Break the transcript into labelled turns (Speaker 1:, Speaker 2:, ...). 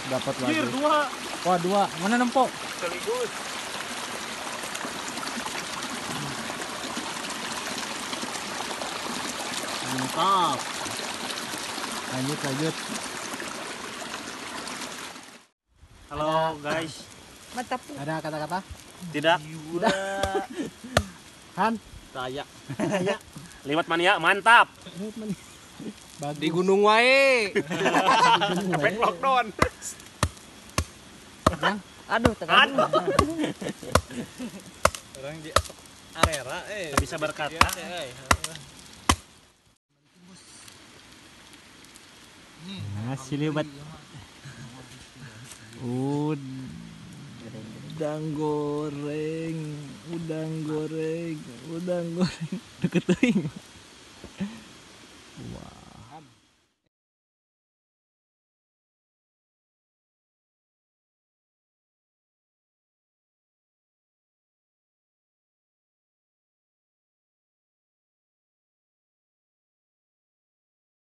Speaker 1: Dapat lagi.
Speaker 2: Dua.
Speaker 1: Wah, dua. Mana nempok?
Speaker 2: Sekaligus.
Speaker 1: Mantap. Lanjut.
Speaker 2: Halo guys.
Speaker 3: Mantap.
Speaker 1: Ada kata-kata?
Speaker 2: Tidak.
Speaker 1: Han.
Speaker 2: Saya. Lewat mania mantap.
Speaker 1: Bagus.
Speaker 4: Di gunung wae.
Speaker 2: Efek lockdown.
Speaker 3: Aduh, tekan.
Speaker 4: Orang di area
Speaker 2: Gak bisa berkata.
Speaker 1: Nasi liwet. Udang goreng. Deket teuing.